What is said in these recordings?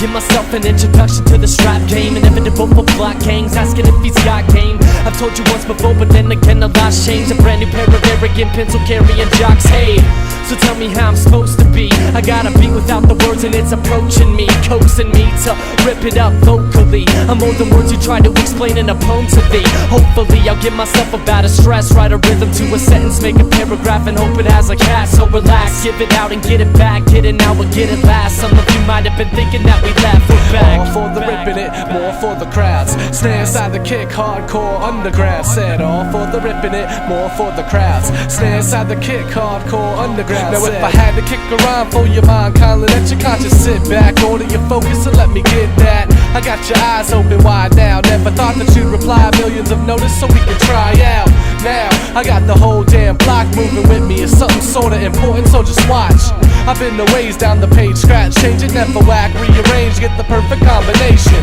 give myself an introduction to the strap game. Inevitable for block gangs, asking if he's got game. I've told you once before, but then again a lot's changed. A brand new pair of arrogant pencil carrying jocks, hey. So tell me how I'm supposed to be. I got a beat without the words and it's approaching me, coaxing me to rip it up vocally. I'm more than words you try to explain in a poem to thee. Hopefully I'll give myself a bout of stress, write a rhythm to a sentence, make a paragraph and hope it has a cast. So relax, give it out and get it back, get it now or get it last. Some of you might have been thinking that we left, we're back. All for the ripping it, more for the crowds. Stay inside the kick, hardcore underground. Said all for the ripping it, more for the crowds. Stay inside the kick, hardcore underground. Now if I had to kick a rhyme for your mind, kindly let your conscience sit back, order your focus and let me get that. I got your eyes open wide now, never thought that you'd reply, millions of notice so we can try out. Now I got the whole damn block moving with me, it's something sorta important, so just watch. I've been the ways down the page, scratch, change it, never whack, rearrange, get the perfect combination.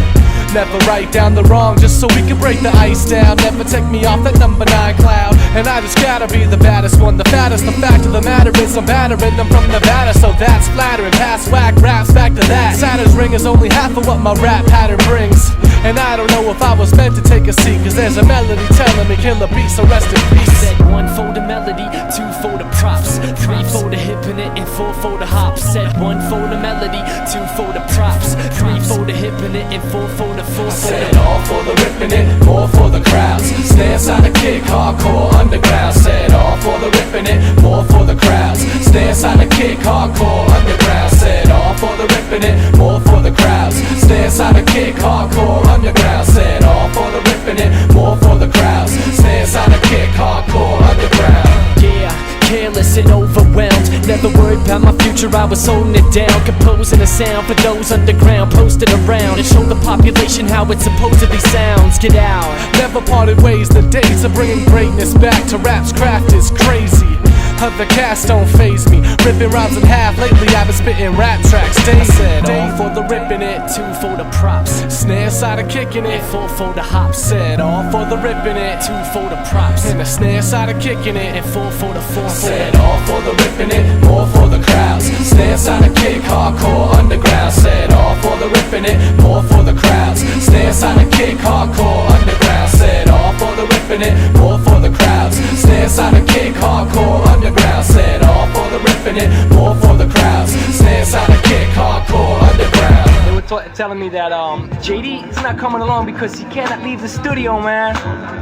Never write down the wrong just so we can break the ice down. Never take me off that number 9 cloud. And I just gotta be the baddest one, the fattest. The fact of the matter is I'm battering them from Nevada, so that's flattering. Past whack raps back to that. Saturn's ring is only half of what my rap pattern brings. And I don't know if I was meant to take a seat, cause there's a melody telling me kill a beat, so rest in peace. Said 1 for the melody, 2 for the props, 3 for the hippin' it, and 4 for the hops. Said 1 for the melody, 2 for the props, 3 for the hippin' it, and 4 for the I said all for the ripping it, more for the crowds. Stay inside the kick, hardcore underground. Said all for the ripping it, more for the crowds. Stay inside the kick, hardcore underground. Said all for the ripping it, more for the crowds. Stay inside the kick, hardcore underground. Said all for the ripping it, more for the crowds. Stay inside the kick, hardcore underground. Yeah, careless and overwhelmed, never worried about my future, I was holding it down. Composing a sound for those underground, posted around and show the population how it supposedly sounds. Get out. Never parted ways, the days of bringing greatness back to rap's craft is crazy. Other cast don't faze me, ripping rhymes in half. Lately I've been spitting rap tracks daily. Said all for the ripping it, 2 for the props, snare side of kicking it, 4 for the hops. Said all for the ripping it, 2 for the props, and the snare side of kicking it, and 4 for the 4. Said all for the ripping it, more for the crowds. Snare side of kick, hardcore underground. Said all for the ripping it, more for the crowds. Snare side of kick, hardcore underground. Said all for the ripping it, more for the crowds. Snare side of kick, hardcore underground. Said all for the ripping it, more for the crowds. Snare side of kick, hardcore underground. They were telling me that JD is not coming along because he cannot leave the studio, man.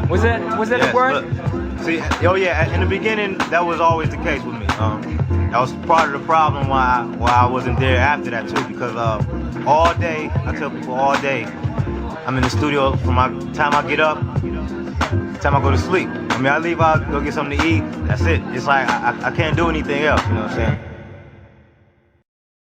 Was that Yes, a word? But, see, oh yeah, in the beginning that was always the case with me. That was part of the problem why I wasn't there after that too, because all day, I tell people all day, I'm in the studio from my time I get up, time I go to sleep. I mean, I leave out, go get something to eat, that's it. It's like I can't do anything else, you know what I'm saying?